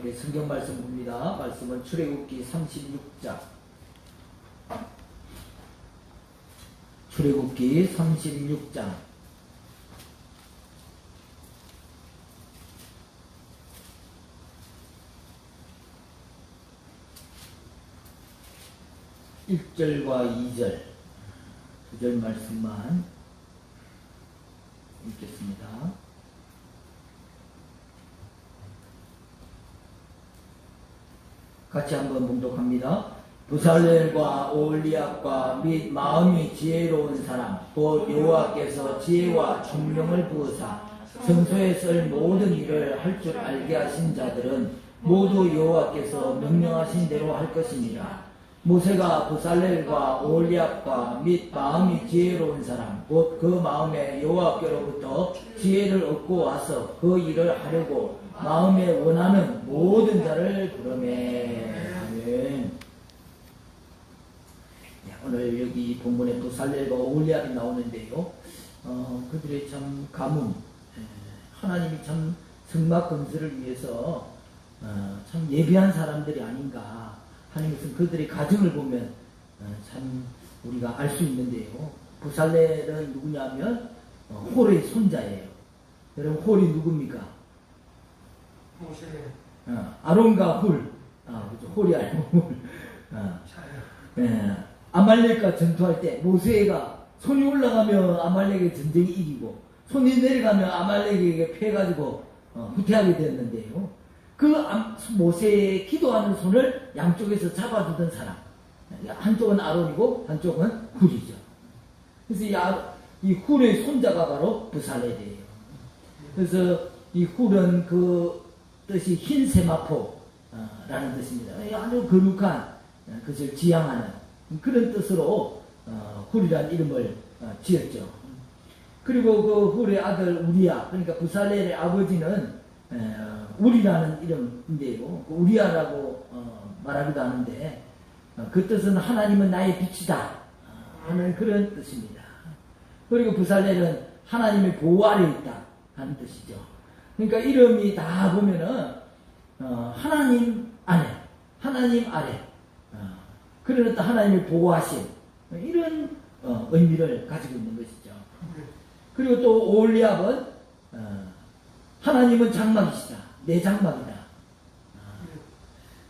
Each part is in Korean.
우리 성경 말씀 봅니다. 말씀은 출애굽기 36장. 출애굽기 36장. 1절과 2절, 2절 말씀만 읽겠습니다. 같이 한번 봉독합니다. 부살렐과 오홀리압과 및 마음이 지혜로운 사람 곧 여호와께서 지혜와 총명을 부으사 성소에 쓸 모든 일을 할 줄 알게 하신 자들은 모두 여호와께서 명령하신 대로 할 것입니다. 모세가 부살렐과 오홀리압과 및 마음이 지혜로운 사람 곧 그 마음에 여호와께로부터 지혜를 얻고 와서 그 일을 하려고 마음에 원하는 모든 자를 부르매. 아멘. 오늘 여기 본문에 부살렐과 오홀리압이 나오는데요. 그들의 참 가문, 하나님이 참 성막 건설을 위해서 참 예비한 사람들이 아닌가 하는 것은 그들의 가정을 보면 참 우리가 알 수 있는데요. 부살렐은 누구냐면 홀의 손자예요. 여러분 홀이 누굽니까? 모세. 아론과 홀. 그렇죠. 홀이 아니고 홀. 아말렉과 전투할 때 모세가 손이 올라가면 아말렉의 전쟁이 이기고 손이 내려가면 아말렉에게 패해가지고 후퇴하게 됐는데요. 그 모세의 기도하는 손을 양쪽에서 잡아주던 사람. 한쪽은 아론이고 한쪽은 훌이죠. 그래서 이 훌의 손자가 바로 부살렐이에요. 그래서 이 훌은 그 뜻이 흰 세마포라는 뜻입니다. 아주 거룩한 것을 지향하는 그런 뜻으로 훌이라는 이름을 지었죠. 그리고 그 훌의 아들 우리야, 그러니까 부살렐의 아버지는 우리라는 이름인데요. 우리야라고 말하기도 하는데 그 뜻은 하나님은 나의 빛이다 하는 그런 뜻입니다. 그리고 부살렐은 하나님의 보호 아래 있다 하는 뜻이죠. 그러니까 이름이 다 보면은 하나님 안에, 하나님 아래, 그런 어떤 하나님의 보호하심 이런 의미를 가지고 있는 것이죠. 그리고 또 오홀리압은 하나님은 장막이시다. 내 장막이다.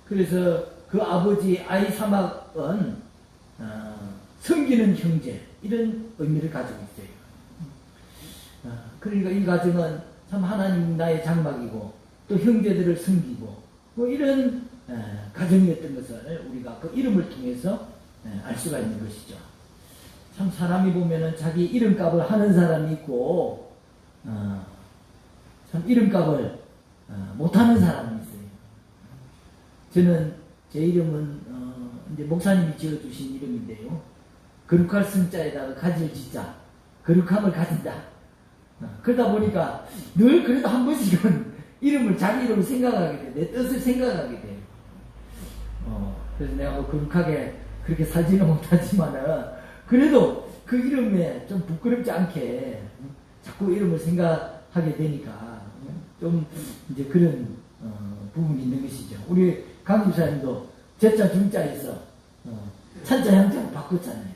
그래서 그 아버지 아이사막은 섬기는 형제 이런 의미를 가지고 있어요. 그러니까 이 가정은 참 하나님 나의 장막이고 또 형제들을 섬기고 뭐 이런 가정이었던 것을 우리가 그 이름을 통해서 알 수가 있는 것이죠. 참 사람이 보면은 자기 이름값을 하는 사람이 있고 참 이름값을 못하는 사람이 있어요. 저는 제 이름은 이제 목사님이 지어주신 이름인데요. 거룩할 승자에다가 가질 지자, 거룩함을 가진다. 그러다 보니까 늘 그래도 한 번씩은 이름을 자기 이름을 생각하게 돼. 내 뜻을 생각하게 돼. 그래서 내가 뭐 거룩하게 그렇게 살지는 못하지만은 그래도 그 이름에 좀 부끄럽지 않게 자꾸 이름을 생각하게 되니까 좀 이제 그런 부분이 있는 것이죠. 우리 강집사님도 제자 중자에서 찬자 형자로 바꿨잖아요.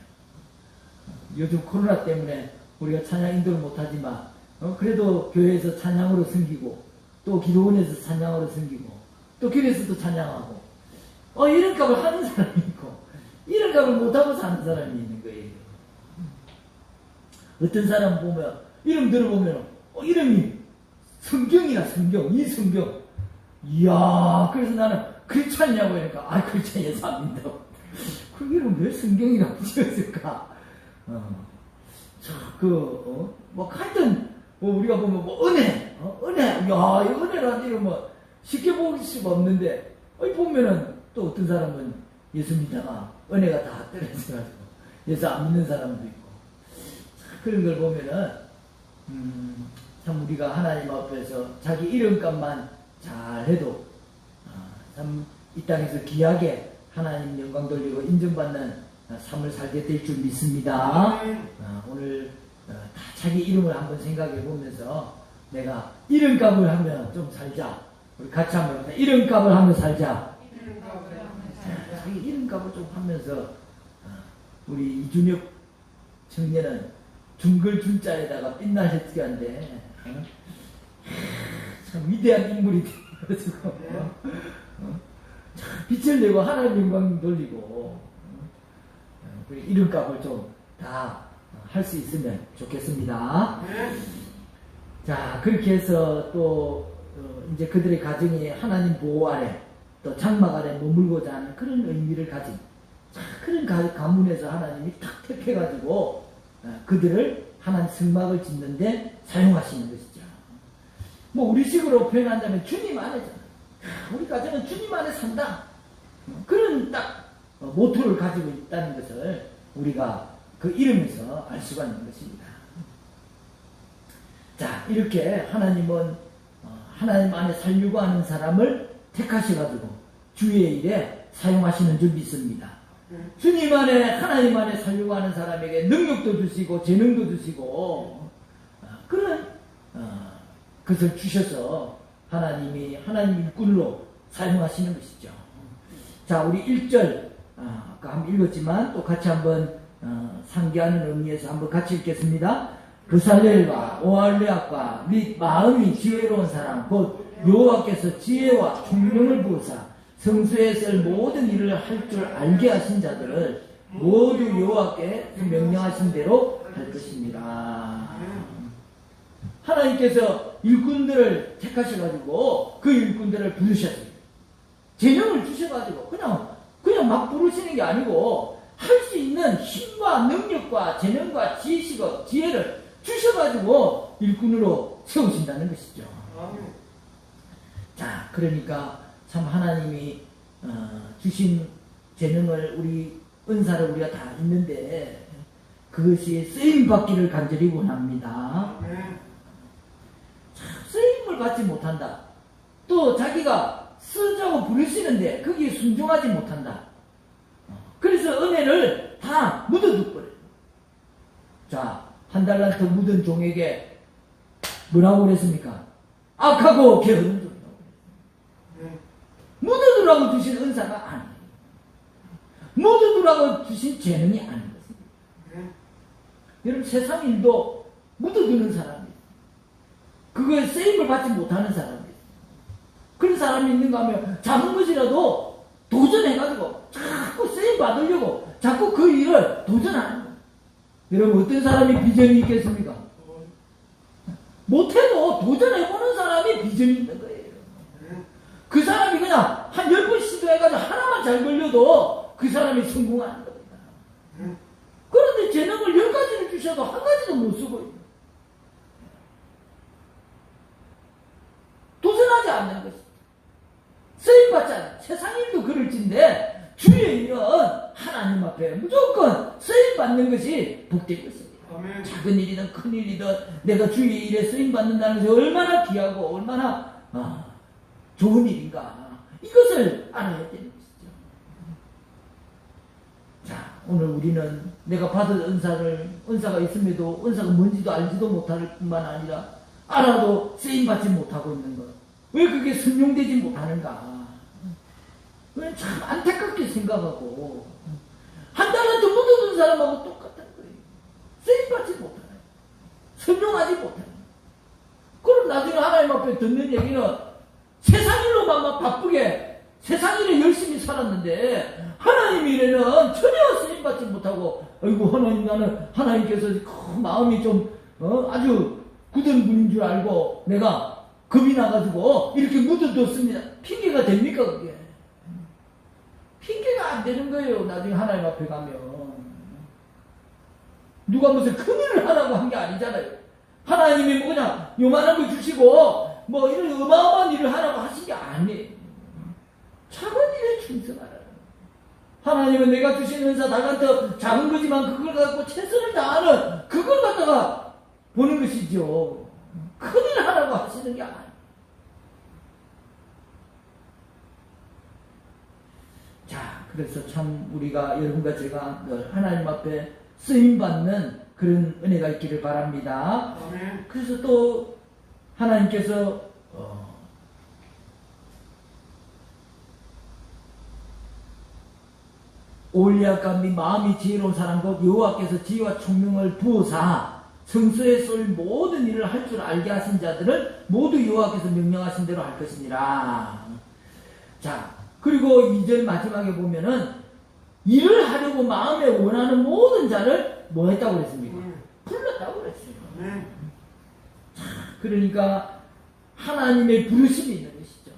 요즘 코로나 때문에 우리가 찬양 인도를 못하지만 그래도 교회에서 찬양으로 섬기고 또 기도원에서 찬양으로 섬기고 또 교회에서도 찬양하고 이름값을 하는 사람이 있고 이름값을 못하고 사는 사람이 있는 거예요. 어떤 사람 보면 이름 들어보면 이름이 성경이나 성경, 이 성경. 이야, 그래서 나는 크리스찬이냐고 하니까 크리스찬에서 안 믿는다고. 그 이름 왜 성경이라고 지었을까? 뭐 하여튼 우리가 보면 은혜, 은혜. 야, 이 은혜라는 이름은 쉽게 볼 수가 없는데 보면은 또 어떤 사람은 예수 믿다가 은혜가 다 떨어져가지고 예수 안 믿는 사람도 있고 그런 걸 보면은 참 우리가 하나님 앞에서 자기 이름값만 잘해도 참 이 땅에서 귀하게 하나님 영광 돌리고 인정받는 삶을 살게 될 줄 믿습니다. 오늘 다 자기 이름을 한번 생각해 보면서 내가 이름값을 하면 좀 살자. 우리 같이 한번 해보자. 이름값을 하며 살자. 이름값을 자기 이름값을 좀 하면서 우리 이준혁 청년은 중글 준자에다가 빛날 해지한데 참 위대한 인물이 되어가지고 빛을 내고 하나님 영광 돌리고 우리 이름값을 좀 다 할 수 있으면 좋겠습니다. 자, 그렇게 해서 또 이제 그들의 가정이 하나님 보호 아래 또 장막 아래 머물고자 하는 그런 의미를 가진 그런 가문에서 하나님이 탁 택해가지고 그들을 하나님 성막을 짓는데 사용하시는 것이죠. 뭐 우리식으로 표현한다면 주님 안에잖아. 우리 가정은 주님 안에 산다. 그런 딱 모토를 가지고 있다는 것을 우리가 그 이름에서 알 수가 있는 것입니다. 자, 이렇게 하나님은 하나님 안에 살려고 하는 사람을 택하셔가지고 주의 일에 사용하시는 줄 믿습니다. 주님 안에 하나님 안에 살려고 하는 사람에게 능력도 주시고 재능도 주시고 그런 것을 주셔서 하나님이 하나님 일꾼으로 사용하시는 것이죠. 자, 우리 1절 아까 한번 읽었지만 또 같이 한번 상기하는 의미에서 한번 같이 읽겠습니다. 브살렐과 오할레압과 및 마음이 지혜로운 사람 곧 여호와께서 지혜와 총명을 부으사 성소에 쓸 모든 일을 할 줄 알게 하신 자들을 모두 여호와께 명령하신 대로 할 것입니다. 하나님께서 일꾼들을 택하셔가지고 그 일꾼들을 부르셨어요. 재능을 주셔가지고 그냥 막 부르시는 게 아니고 할 수 있는 힘과 능력과 재능과 지혜를 주셔가지고 일꾼으로 세우신다는 것이죠. 자, 그러니까 참 하나님이 주신 재능을 우리 은사를 우리가 다 있는데 그것이 쓰임받기를 간절히 원합니다. 참 쓰임을 받지 못한다. 또 자기가 쓰자고 부르시는데 거기에 순종하지 못한다. 그래서 은혜를 다 묻어두버려요. 자, 한 달란트 묻은 종에게 뭐라고 그랬습니까? 악하고 게으른 종이라고. 묻어두라고 주신 은사가 아니에요. 묻어두라고 주신 재능이 아닌 것입니다. 여러분, 세상 일도 묻어두는 사람이에요. 그거에 쓰임을 받지 못하는 사람이에요. 그런 사람이 있는가 하면 작은 것이라도 도전해가지고 자꾸 쓰임 받으려고 자꾸 그 일을 도전하는 거예요. 여러분, 어떤 사람이 비전이 있겠습니까? 못해도 도전해보는 사람이 비전이 있는 거예요. 그 사람이 그냥 한 10번 시도해가지고 하나만 잘 걸려도 그 사람이 성공하는 겁니다. 그런데 재능을 10가지를 주셔도 한 가지도 못 쓰고 있어요. 도전하지 않는 것이죠. 쓰임받지 않아요. 세상 일도 그럴진데 주의 일은 하나님 앞에 무조건 쓰임받는 것이 복된 것입니다. 아멘. 작은 일이든 큰 일이든 내가 주의 일에 쓰임받는다는 것이 얼마나 귀하고 얼마나 좋은 일인가, 이것을 알아야 되는 것이죠. 자, 오늘 우리는 내가 받은 은사가 있음에도 은사가 뭔지도 알지도 못할 뿐만 아니라 알아도 쓰임받지 못하고 있는 것. 왜 그게 순용되지 못하는가? 그냥 참 안타깝게 생각하고 한 달란트 묻어둔 사람하고 똑같은 거예요. 쓰임받지 못하는, 순용하지 못하는. 그럼 나중에 하나님 앞에 듣는 얘기는 세상 일로만 막 바쁘게 세상 일에 열심히 살았는데 하나님 일에는 전혀 쓰임받지 못하고, 아이고 하나님, 나는 하나님께서 마음이 좀 아주 굳은 분인 줄 알고 내가 겁이 나가지고 이렇게 묻어뒀습니다. 핑계가 됩니까 그게? 핑계가 안 되는 거예요. 나중에 하나님 앞에 가면 누가 무슨 큰일을 하라고 한 게 아니잖아요. 하나님이 뭐 그냥 요만한 거 주시고 뭐 이런 어마어마한 일을 하라고 하신 게 아니에요. 작은 일에 충성하라. 하나님은 내가 주신 은사 달란트 작은 거지만 그걸 갖고 최선을 다하는 그걸 갖다가 보는 것이죠. 큰일 하라고 하시는 게 아니에요. 자, 그래서 참 우리가, 여러분과 제가 늘 하나님 앞에 쓰임받는 그런 은혜가 있기를 바랍니다. 아멘. 그래서 또 하나님께서 올리아가 및 마음이 지혜로운 사람 곧 여호와께서 지혜와 총명을 부어사 성소에 쏠 모든 일을 할 줄 알게 하신 자들은 모두 여호와께서 명령하신 대로 할 것이니라. 자, 그리고 2절 마지막에 보면은 일을 하려고 마음에 원하는 모든 자를 뭐 했다고 그랬습니까? 불렀다고 그랬어요. 자, 그러니까 하나님의 부르심이 있는 것이죠.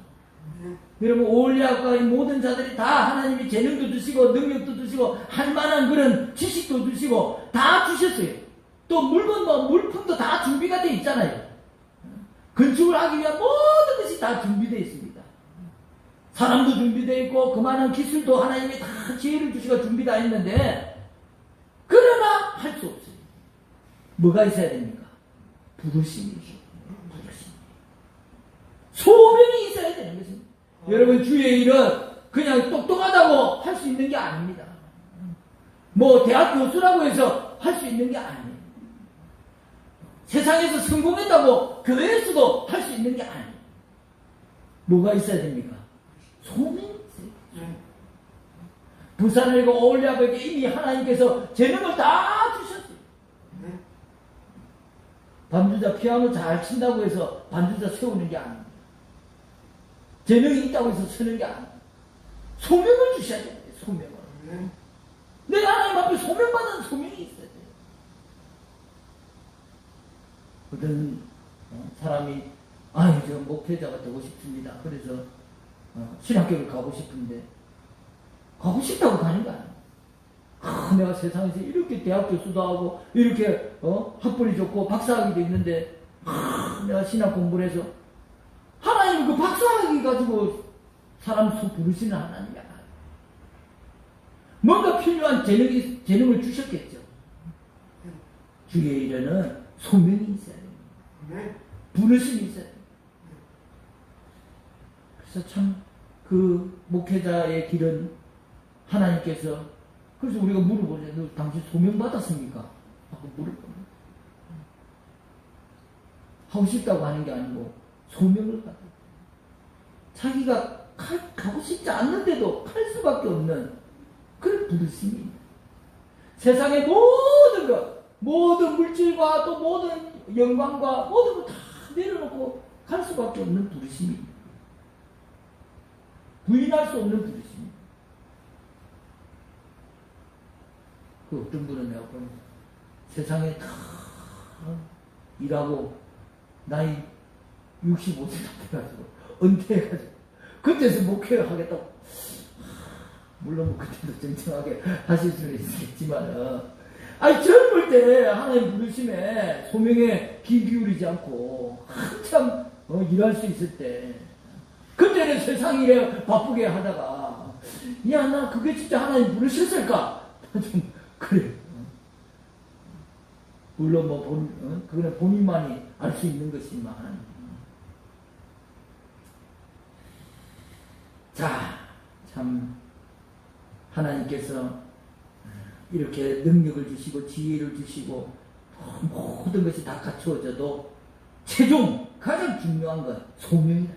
여러분, 올리아가 이 모든 자들이 다 하나님이 재능도 주시고 능력도 주시고 할 만한 그런 지식도 주시고 다 주셨어요. 또 물품도 다 준비가 되어 있잖아요. 건축을 하기 위한 모든 것이 다 준비되어 있습니다. 사람도 준비되어 있고 그만한 기술도 하나님이 다 지혜를 주시고 준비되어 있는데 그러나 할 수 없어요. 뭐가 있어야 됩니까? 부르심이죠. 부르심. 소명이 있어야 되는 것입니다. 여러분, 주의 일은 그냥 똑똑하다고 할 수 있는 게 아닙니다. 뭐 대학 교수라고 해서 할 수 있는 게 아니에요. 세상에서 성공했다고 교회에서도 할 수 있는 게 아니에요. 뭐가 있어야 됩니까? 소명이 있어요. 부산을고 올리아에게 이미 하나님께서 재능을 다 주셨어요. 반주자 피아노 잘 친다고 해서 반주자 세우는 게 아닙니다. 재능이 있다고 해서 쓰는 게 아닙니다. 소명을 주셔야 됩니다. 소명을. 내가 하나님 앞에 소명받는 소명이 있어야 돼요. 어떤 사람이 저 목회자가 되고 싶습니다. 그래서 신학교를 가고 싶은데 가고 싶다고 가는 거 아니에요. 내가 세상에서 이렇게 대학 교수도 하고 이렇게 학벌이 좋고 박사학위도 있는데 내가 신학 공부를 해서 하나님은 그 박사학위 가지고 사람 수 부르시는 하나님이 아니에요. 뭔가 필요한 재능을 주셨겠죠. 주의 일에는 소명이 있어야 됩니다. 부르심이 있어야 됩니다. 그래서 참 그 목회자의 길은 하나님께서 그래서 우리가 물어보죠. 너 당신 소명 받았습니까? 하고 물어봅니다. 하고 싶다고 하는 게 아니고 소명을 받아요. 자기가 가고 싶지 않는데도 갈 수밖에 없는 그런 부르심입니다. 세상의 모든 것, 모든 물질과 또 모든 영광과 모든 걸 다 내려놓고 갈 수밖에 없는 부르심입니다. 부인할 수 없는 부르심입니다. 그 어떤 분은 내가 보면 세상에 다 일하고 나이 65세 돼가지고 은퇴해가지고 그때서 목회를 하겠다고 물론 뭐 그때도 정정하게 하실 수는 있겠지만 젊을 때 하나님 부르심에 소명에 귀 기울이지 않고 한참 일할 수 있을 때 그때는 세상 일에 바쁘게 하다가 나 그게 진짜 하나님 부르셨을까? 좀 그래. 물론 그거는 본인만이 알 수 있는 것이지만 자, 참 하나님께서 이렇게 능력을 주시고 지혜를 주시고 모든 것이 다 갖추어져도 최종 가장 중요한 건 소명이다.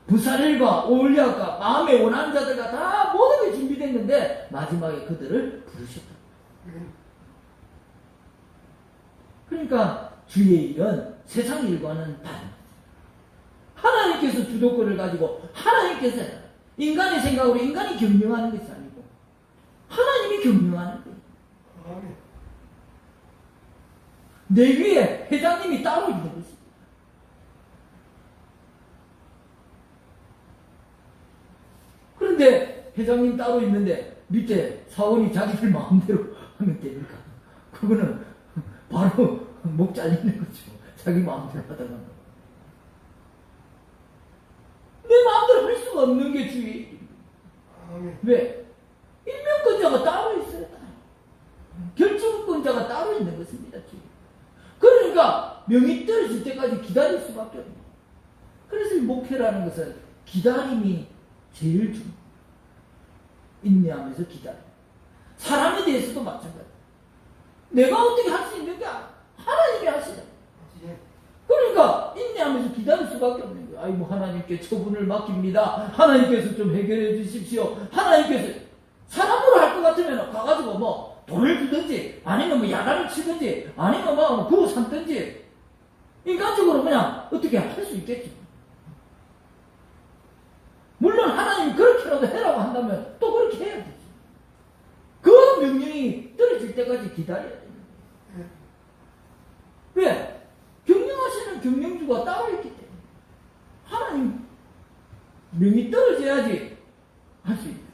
부사렐과 올리아가 마음에 원하는 자들과 다 모든 게 준비됐는데 마지막에 그들을 부르셨다. 그러니까 주의 일은 세상 일과는 다릅니다. 하나님께서 주도권을 가지고 하나님께서 인간의 생각으로 인간이 경영하는 것이 아니고 하나님이 경영하는 거예요. 내 위에 회장님이 따로 있는 것입니다. 그런데 회장님 따로 있는데 밑에 사원이 자기들 마음대로 하면 됩니까? 그거는 바로 목 잘리는 거죠. 자기 마음대로 하다가 내 마음대로 할 수가 없는 게 주의. 왜? 임명권자가 따로 있어요. 결정권자가 따로 있는 것입니다. 주의. 그러니까 명이 떨어질 때까지 기다릴 수밖에 없어요. 그래서 이 목회라는 것은 기다림이 제일 중요해요. 인내하면서 기다려. 사람에 대해서도 마찬가지예요. 내가 어떻게 할 수 있는 게 하나님이 하시잖아요. 그러니까 인내하면서 기다릴 수밖에 없는 거예요. 아이고 하나님께 처분을 맡깁니다. 하나님께서 좀 해결해 주십시오. 하나님께서 사람 같으면 가가지고 뭐 돈을 주든지 아니면 뭐 야단을 치든지 아니면 뭐 구워 삼든지 인간적으로 그냥 어떻게 할 수 있겠지. 물론 하나님이 그렇게라도 해라고 한다면 또 그렇게 해야 되지. 그 명령이 떨어질 때까지 기다려야 됩니다. 왜? 경영하시는 경영주가 따로 있기 때문에 하나님 명이 떨어져야지 할 수 있다.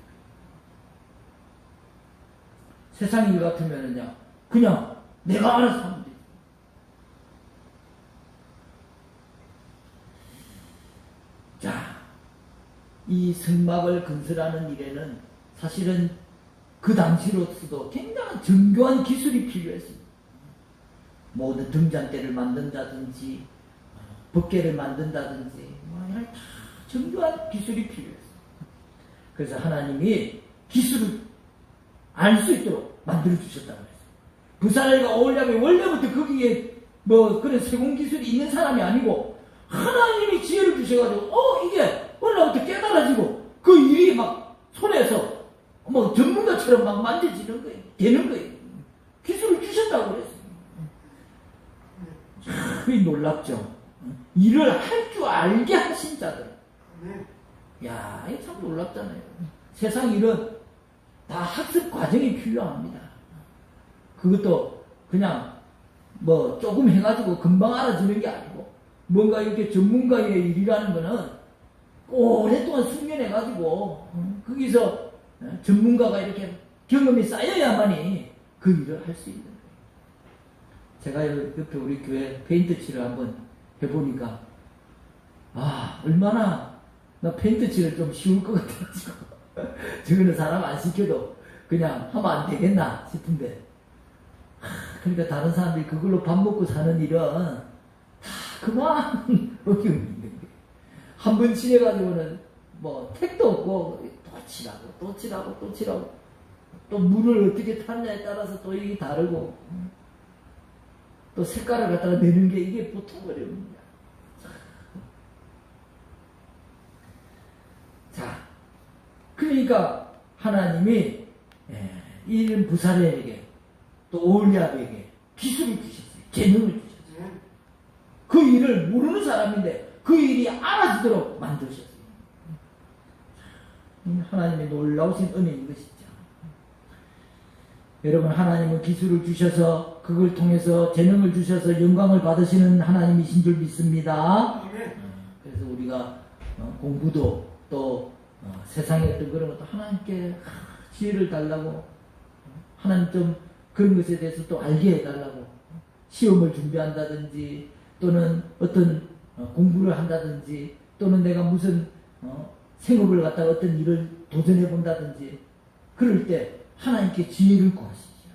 세상 일 같으면 그냥 내가 알아서 하면 돼. 자, 이 성막을 건설하는 일에는 사실은 그 당시로서도 굉장한 정교한 기술이 필요했습니다. 모든 등잔대를 만든다든지 법궤를 만든다든지 이런 다 정교한 기술이 필요했어요. 그래서 하나님이 기술을 알 수 있도록 만들어 주셨다고 했어요. 부사엘과 오홀리압이 원래부터 거기에 뭐 그런 세공 기술이 있는 사람이 아니고 하나님이 지혜를 주셔가지고 이게 원래부터 깨달아지고 그 일이 막 손에서 뭐 전문가처럼 막 만져지는 거예요. 되는 거예요. 기술을 주셨다고 그랬어요. 참 놀랍죠. 일을 할 줄 알게 하신 자들. 야, 이게 참 놀랍잖아요. 세상 일은 다 학습 과정이 필요합니다. 그것도 그냥 뭐 조금 해가지고 금방 알아지는 게 아니고 뭔가 이렇게 전문가의 일이라는 거는 오랫동안 숙련해가지고 거기서 전문가가 이렇게 경험이 쌓여야만이 그 일을 할 수 있는 거예요. 제가 옆에 우리 교회 페인트 칠을 한번 해보니까 얼마나 나 페인트 칠을 좀 쉬울 것 같아가지고 저거는 사람 안 시켜도 그냥 하면 안 되겠나 싶은데 그러니까 다른 사람들이 그걸로 밥 먹고 사는 일은 다 그만 어려움이 있는 거예요. 한 번 칠해가지고는 뭐 택도 없고 또 칠하고 또 물을 어떻게 탔냐에 따라서 또 이게 다르고 또 색깔을 갖다가 내는 게 이게 보통 어려웁니다. 자, 그러니까 하나님이 이런 부사엘에게 또 오홀리압에게 기술을 주셨어요. 재능을 주셨어요. 그 일을 모르는 사람인데 그 일이 알아지도록 만드셨어요. 하나님의 놀라우신 은혜인 것이죠. 여러분, 하나님은 기술을 주셔서 그걸 통해서 재능을 주셔서 영광을 받으시는 하나님이신 줄 믿습니다. 그래서 우리가 공부도 또 세상의 어떤 그런 것도 하나님께 지혜를 달라고 하나님 좀 그런 것에 대해서 또 알게 해달라고 시험을 준비한다든지 또는 어떤 공부를 한다든지 또는 내가 무슨 생업을 갖다가 어떤 일을 도전해 본다든지 그럴 때 하나님께 지혜를 구하시죠.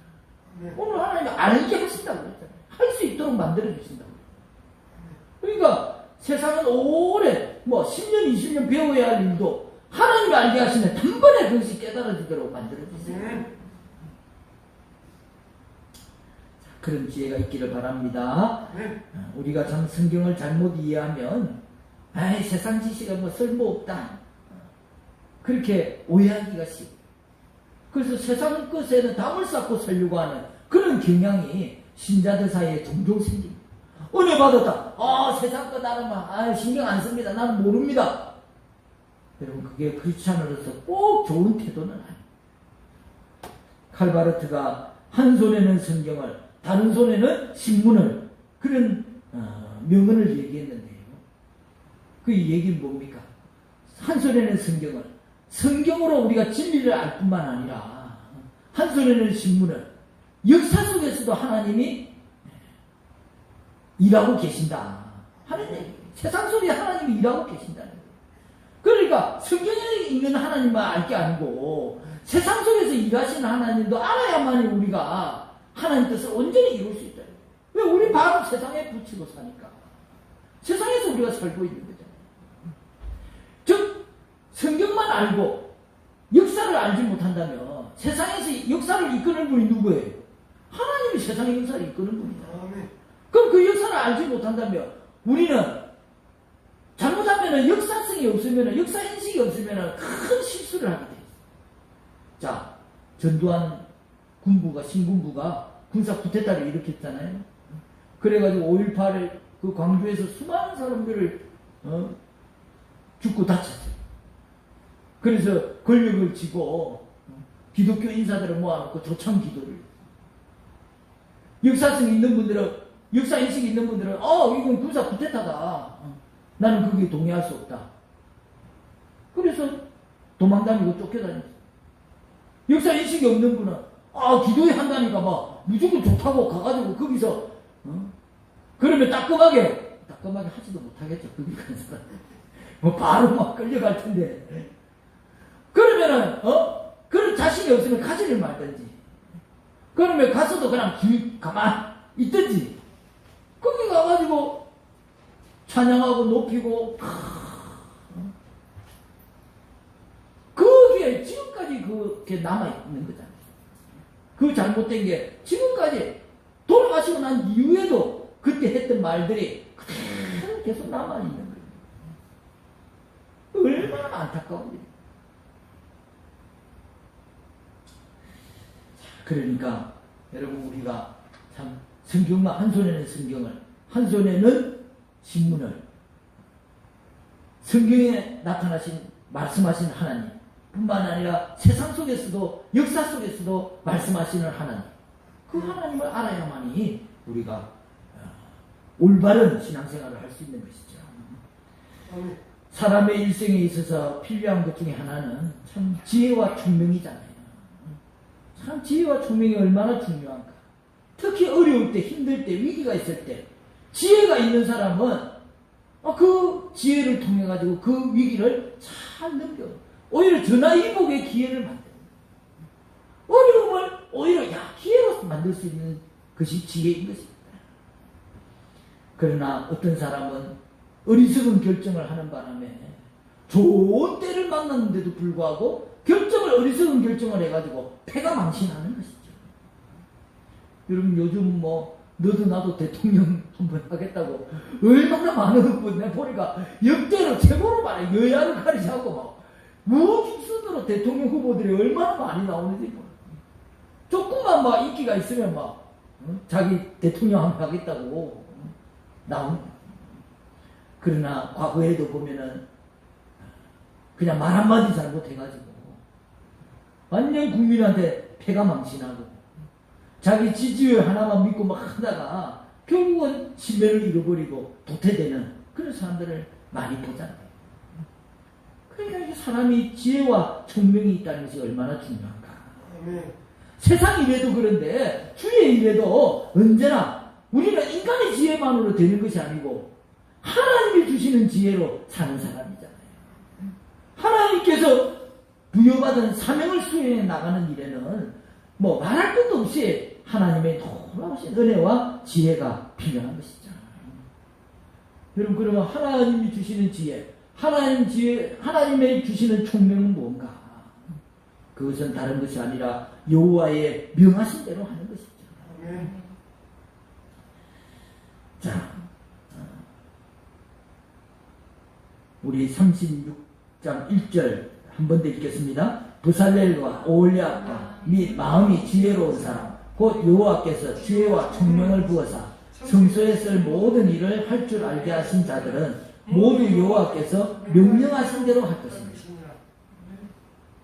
오늘 하나님이 알게 하신다고 그랬잖아요. 할 수 있도록 만들어 주신다고. 그러니까 세상은 오래 10년 20년 배워야 할 일도 하나님이 알게 하시면 단번에 그것이 깨달아지도록 만들어 주세요. 그런 지혜가 있기를 바랍니다. 우리가 참 성경을 잘못 이해하면 세상 지식은 쓸모없다 그렇게 오해하기가 쉽고 그래서 세상 것에는 담을 쌓고 살려고 하는 그런 경향이 신자들 사이에 종종 생깁니다. 은혜 받았다. 세상 거 나는 신경 안 씁니다. 나는 모릅니다. 여러분, 그게 크리스찬으로서 꼭 좋은 태도는 아니에요. 칼바르트가 한 손에는 성경을 다른 손에는 신문을 그런 명언을 얘기했는데요. 그 얘기는 뭡니까? 한 손에는 성경으로 우리가 진리를 알 뿐만 아니라 한 손에는 신문을 역사 속에서도 하나님이 일하고 계신다 하는 얘기예요. 세상 속에 하나님이 일하고 계신다는 거예요. 그러니까 성경에 있는 만알 게 아니고 세상 속에서 일하시는 하나님도 알아야만이 우리가 하나님 뜻을 온전히 이룰 수 있다. 왜? 우리 바로 세상에 붙이고 사니까. 세상에서 우리가 살고 있는 거잖아요. 즉 성경만 알고 역사를 알지 못한다면 세상에서 역사를 이끄는 분이 누구예요? 하나님이 세상의 역사를 이끄는 분이다. 그럼 그 역사를 알지 못한다면 우리는 잘못하면 역사성이 없으면 역사 인식이 없으면 큰 실수를 하게 돼요. 자, 전두환 군부가, 신군부가 군사 쿠데타를 일으켰잖아요. 그래가지고 5.18에 그 광주에서 수많은 사람들을 죽고 다쳤어요. 그래서 권력을 쥐고 기독교 인사들을 모아놓고 조창 기도를. 역사성 있는 분들은, 역사인식이 있는 분들은 이건 군사 쿠데타다. 나는 거기에 동의할 수 없다. 그래서 도망다니고 쫓겨다녔어요. 역사인식이 없는 분은 기도회 한다니까 막 무조건 좋다고 가가지고 거기서 그러면 따끔하게 하지도 못하겠죠. 거기 간 사람. 뭐 바로 막 끌려갈 텐데. 그러면은 그런 자신이 없으면 가지를 말든지. 그러면 가서도 그냥 가만 있든지. 거기 가가지고 찬양하고 높이고 그게 지금까지 그게 남아있는 거잖아요. 그 잘못된 게 지금까지 돌아가시고 난 이후에도 그때 했던 말들이 그대로 계속 남아있는 거예요. 얼마나 안타까운 일이에요. 그러니까 여러분 우리가 참 성경만 한 손에는 성경을, 한 손에는 신문을, 성경에 나타나신 말씀하신 하나님 뿐만 아니라 세상 속에서도 역사 속에서도 말씀하시는 하나님, 그 하나님을 알아야만이 우리가 올바른 신앙생활을 할 수 있는 것이죠. 사람의 일생에 있어서 필요한 것 중에 하나는 참 지혜와 총명이잖아요. 참 지혜와 총명이 얼마나 중요한가. 특히 어려울 때, 힘들 때, 위기가 있을 때 지혜가 있는 사람은 그 지혜를 통해 가지고 그 위기를 잘 넘겨. 오히려 전화위복의 기회를 만들어요. 어려움을 오히려 기회로 만들 수 있는 것이 지혜인 것입니다. 그러나 어떤 사람은 어리석은 결정을 하는 바람에 좋은 때를 만났는데도 불구하고 어리석은 결정을 해가지고 패가 망신하는 것이죠. 여러분 요즘 너도 나도 대통령 한번 하겠다고 얼마나 많은 분 내가 보니까 역대로 최고로 많아. 여야를 가리지 않고 무중순으로 대통령 후보들이 얼마나 많이 나오는지 조금만 인기가 있으면 자기 대통령 한번 하겠다고 나옵니다. 그러나 과거에도 보면은 그냥 말 한마디 잘못해가지고 완전 국민한테 패가 망신하고 자기 지지율 하나만 믿고 하다가 결국은 신뢰를 잃어버리고 도태되는 그런 사람들을 많이 보잖아요. 그러니까 사람이 지혜와 총명이 있다는 것이 얼마나 중요한가. 세상 일에도 그런데 주의 일에도 언제나 우리는 인간의 지혜만으로 되는 것이 아니고 하나님이 주시는 지혜로 사는 사람이잖아요. 하나님께서 부여받은 사명을 수행해 나가는 일에는 말할 것도 없이 하나님의 놀라우신 은혜와 지혜가 필요한 것이죠. 여러분 그러면 하나님이 주시는 지혜, 하나님의 주시는 총명은 뭔가? 그것은 다른 것이 아니라 여호와의 명하신 대로 하는 것이죠. 자, 우리 36장 1절 한 번 더 읽겠습니다. 부살렐과 오홀리압과 및 마음이 지혜로운 사람 곧 여호와께서 지혜와 총명을 부어사 성소에 쓸 모든 일을 할 줄 알게 하신 자들은 모두 여호와께서 명령하신 대로 할 것입니다.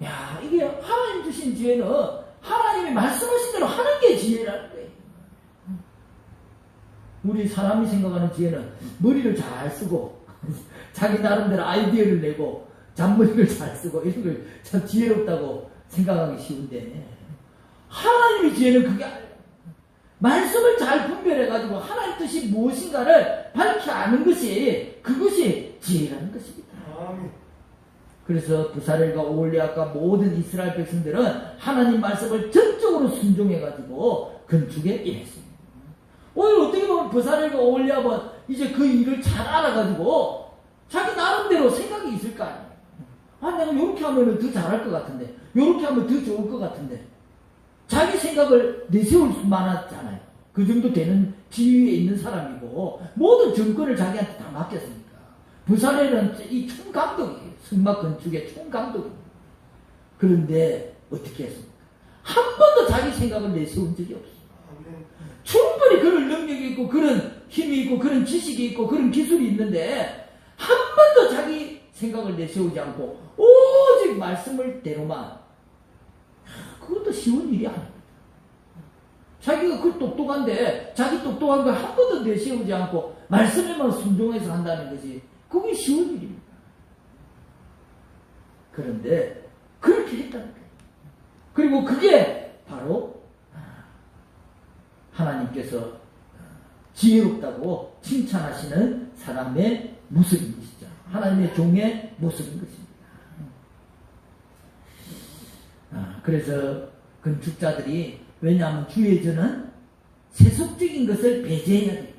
야, 이게 하나님 주신 지혜는 하나님이 말씀하신 대로 하는 게 지혜라는 거예요. 우리 사람이 생각하는 지혜는 머리를 잘 쓰고 자기 나름대로 아이디어를 내고 잔머리를 잘 쓰고 이런 걸 참 지혜롭다고 생각하기 쉬운데 하나님의 지혜는 그게 아니에요. 말씀을 잘 분별해가지고 하나님 뜻이 무엇인가를 밝히 아는 것이 그것이 지혜라는 것입니다. 그래서 부살렐과 오홀리압과 모든 이스라엘 백성들은 하나님 말씀을 전적으로 순종해가지고 건축에 일했습니다. 오히려 어떻게 보면 부살렐과 오홀리압은 이제 그 일을 잘 알아가지고 자기 나름대로 생각이 있을 거 아니에요. 내가 이렇게 하면 더 잘할 것 같은데, 이렇게 하면 더 좋을 것 같은데, 자기 생각을 내세울 수 많았잖아요. 그 정도 되는 지위에 있는 사람이고, 모든 정권을 자기한테 다 맡겼으니까. 부살렐은 이 총감독이에요. 성막 건축의 총감독입니다. 그런데 어떻게 했습니까? 한 번도 자기 생각을 내세운 적이 없어요. 충분히 그런 능력이 있고 그런 힘이 있고 그런 지식이 있고 그런 기술이 있는데 한 번도 자기 생각을 내세우지 않고 오직 말씀을 대로만, 그것도 쉬운 일이 아닙니다. 자기가 그 똑똑한데 자기 똑똑한 거 한 번도 내세우지 않고 말씀에만 순종해서 한다는 것이 그게 쉬운 일입니다. 그런데 그렇게 했다는 거예요. 그리고 그게 바로 하나님께서 지혜롭다고 칭찬하시는 사람의 모습인 것이죠. 하나님의 종의 모습인 것입니다. 그래서 건축자들이, 왜냐하면 주의 전은 세속적인 것을 배제해야 됩니다.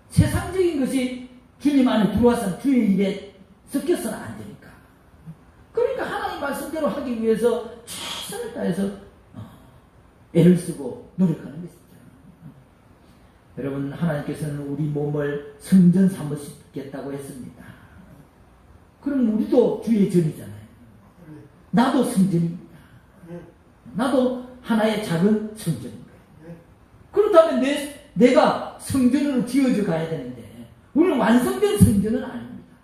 세상적인 것이 주님 안에 들어와서 주의 일에 섞여서는 안 되니까. 그러니까 하나님 말씀대로 하기 위해서 최선을 다해서 애를 쓰고 노력하는 것이죠. 여러분, 하나님께서는 우리 몸을 성전 삼으시겠다고 했습니다. 그럼 우리도 주의 전이잖아요. 나도 성전입니다. 나도 하나의 작은 성전입니다. 그렇다면 내가 성전으로 지어져 가야 되는데 우리는 완성된 성전은 아닙니다.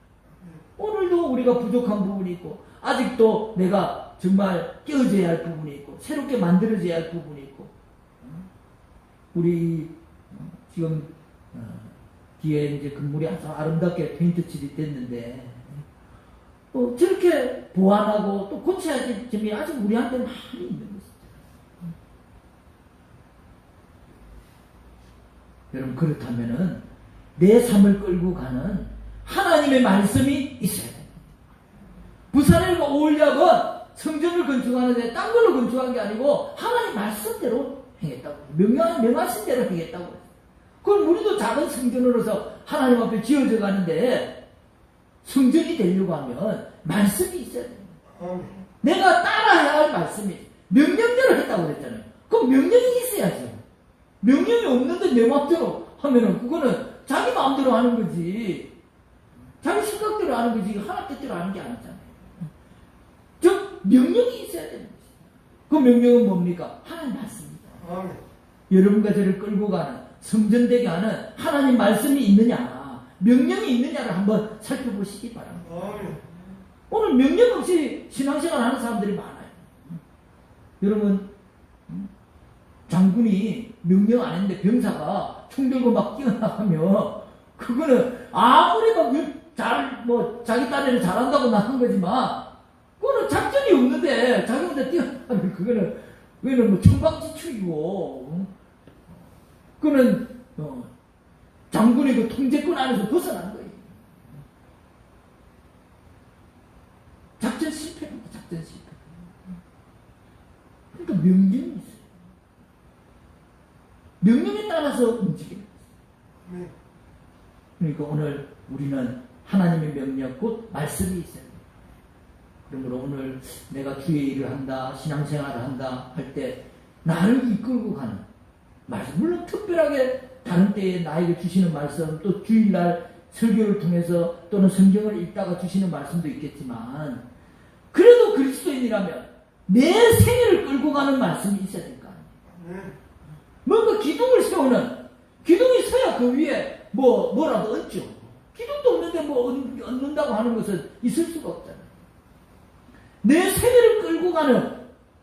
오늘도 우리가 부족한 부분이 있고 아직도 내가 정말 깨어져야 할 부분이 있고 새롭게 만들어져야 할 부분이 있고, 우리 지금 뒤에 이제 건물이 아주 아름답게 페인트 칠이 됐는데 저렇게 보완하고 또 고쳐야 될 점이 아직 우리한테 많이 있는 것이죠. 여러분, 그렇다면은 내 삶을 끌고 가는 하나님의 말씀이 있어야 돼요. 부산에 오려고 성전을 건축하는데 딴 걸로 건축한 게 아니고 하나님 말씀대로 행했다고, 명하신 대로 행했다고. 그럼 우리도 작은 성전으로서 하나님 앞에 지어져 가는데 성전이 되려고 하면 말씀이 있어야 됩니다. 내가 따라야 할 말씀이, 명령대로 했다고 그랬잖아요. 그럼 명령이 있어야죠. 명령이 없는데 내 마음대로 하면은 그거는 자기 마음대로 하는 거지, 자기 생각대로 하는 거지, 하나님 뜻대로 하는 게 아니잖아요. 즉 명령이 있어야 되는 것입니다. 그 명령은 뭡니까? 하나님 말씀입니다. 여러분과 저를 끌고 가는, 성전되게 하는 하나님 말씀이 있느냐, 명령이 있느냐를 한번 살펴보시기 바랍니다. 오늘 명령 없이 신앙생활 하는 사람들이 많아요. 여러분, 장군이 명령 안 했는데 병사가 총 들고 막 뛰어나가면 그거는 아무리 자기 딴에는 잘한다고 나간 거지만 그거는 작전이 없는데 자기 혼자 뛰어나가면 그거는 뭐 천방지축이고, 그거는 장군의 그 통제권 안에서 벗어난 거예요. 작전 실패입니다. 작전 실패. 그러니까 명령이 있어요. 명령에 따라서 움직입니다. 그러니까 오늘 우리는 하나님의 명령 곧 말씀이 있어요. 그러므로 오늘 내가 주의 일을 한다, 신앙생활을 한다 할 때 나를 이끌고 가는 말씀, 물론 특별하게 다른 때에 나에게 주시는 말씀, 또 주일날 설교를 통해서 또는 성경을 읽다가 주시는 말씀도 있겠지만, 그래도 그리스도인이라면 내 생애를 끌고 가는 말씀이 있어야 될 거 아니에요. 뭔가 기둥을 세우는, 기둥이 서야 그 위에 뭐라도 얹죠. 기둥도 없는데 얹는다고 하는 것은 있을 수가 없잖아요. 내 생애를 끌고 가는,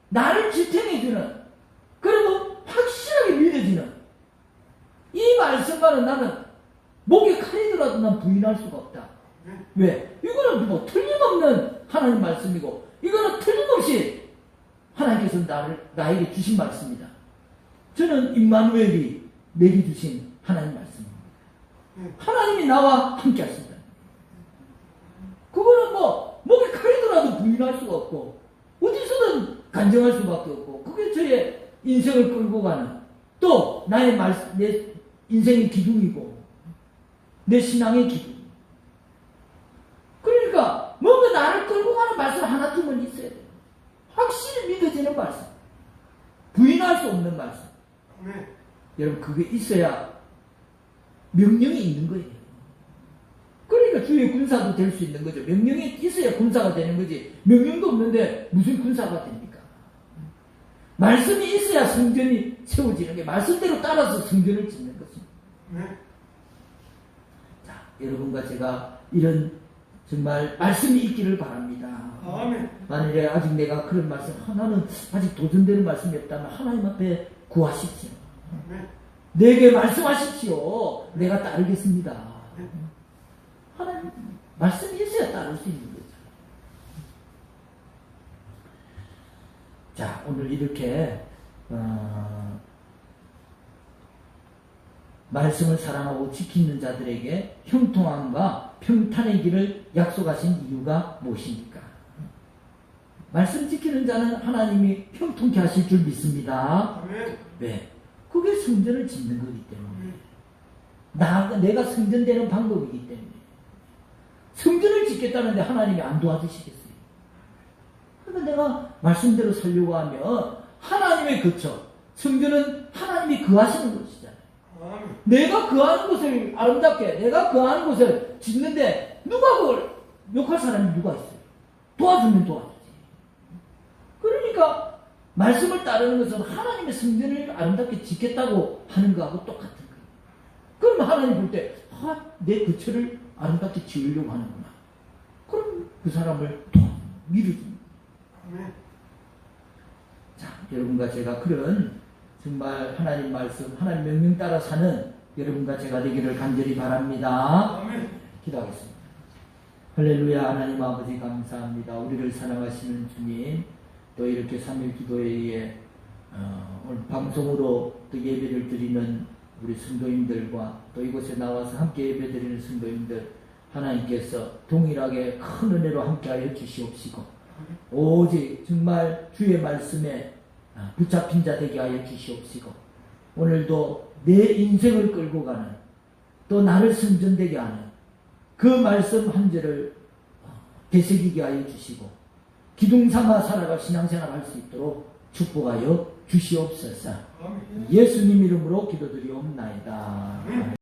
나를 지탱해주는, 그리고 확실하게 믿어지는 이 말씀과는 나는 목에 칼이더라도 난 부인할 수가 없다. 왜? 이거는 뭐 틀림없는 하나님 말씀이고, 이거는 틀림없이 하나님께서 나에게 주신 말씀이다. 저는 임마누엘이 내게 주신 하나님 말씀입니다. 하나님이 나와 함께 하신다. 그거는 목에 칼이더라도 부인할 수가 없고, 어디서든 간증할 수밖에 없고, 그게 저의 인생을 끌고 가는, 또 내 인생의 기둥이고 내 신앙의 기둥. 그러니까 뭔가 나를 끌고 가는 말씀 하나쯤은 있어야 돼요. 확실히 믿어지는 말씀, 부인할 수 없는 말씀. 여러분, 그게 있어야 명령이 있는 거예요. 그러니까 주의 군사도 될 수 있는 거죠. 명령이 있어야 군사가 되는 거지, 명령도 없는데 무슨 군사가 됩니까? 말씀이 있어야 성전이 세워지는 게 말씀대로 따라서 성전을 짓는 것입니다. 네. 자, 여러분과 제가 이런 정말 말씀이 있기를 바랍니다. 아멘. 만일에 아직 내가 그런 말씀, 하나는 아직 도전되는 말씀이 없다면 하나님 앞에 구하십시오. 네. 내게 말씀하십시오. 내가 따르겠습니다. 하나님 말씀이 있어야 따를 수 있는 거죠. 자, 오늘 이렇게 말씀을 사랑하고 지키는 자들에게 형통함과 평탄의 길을 약속하신 이유가 무엇입니까? 말씀 지키는 자는 하나님이 형통케 하실 줄 믿습니다. 아멘. 왜? 그게 성전을 짓는 거기 때문에. 내가 성전되는 방법이기 때문에. 성전을 짓겠다는데 하나님이 안 도와주시겠어요? 그러니까 내가 말씀대로 살려고 하면 하나님의 거처, 성전은 하나님이 거하시는 곳이잖아요. 아멘. 내가 거하는 곳을 아름답게, 내가 거하는 곳을 짓는데 누가 그걸 욕할 사람이 누가 있어요? 도와주면 도와주지. 그러니까 말씀을 따르는 것은 하나님의 성전을 아름답게 짓겠다고 하는 거하고 똑같은 거예요. 그럼 하나님 볼 때, 내 거처를 아름답게 지으려고 하는구나. 그럼 그 사람을 밀어줍니다. 아멘. 자, 여러분과 제가 그런 정말 하나님 말씀, 하나님 명령 따라 사는 여러분과 제가 되기를 간절히 바랍니다. 아멘. 기도하겠습니다. 할렐루야. 하나님 아버지 감사합니다. 우리를 사랑하시는 주님, 또 이렇게 3일 기도회에 오늘 방송으로 또 예배를 드리는 우리 성도님들과 또 이곳에 나와서 함께 예배드리는 성도님들, 하나님께서 동일하게 큰 은혜로 함께하여 주시옵시고 오직 정말 주의 말씀에 붙잡힌 자 되게 하여 주시옵시고 오늘도 내 인생을 끌고 가는, 또 나를 성전되게 하는 그 말씀 한 절을 되새기게 하여 주시고 기둥 삼아 살아갈 신앙생활 할 수 있도록 축복하여 주시옵소서. 예수님 이름으로 기도드리옵나이다.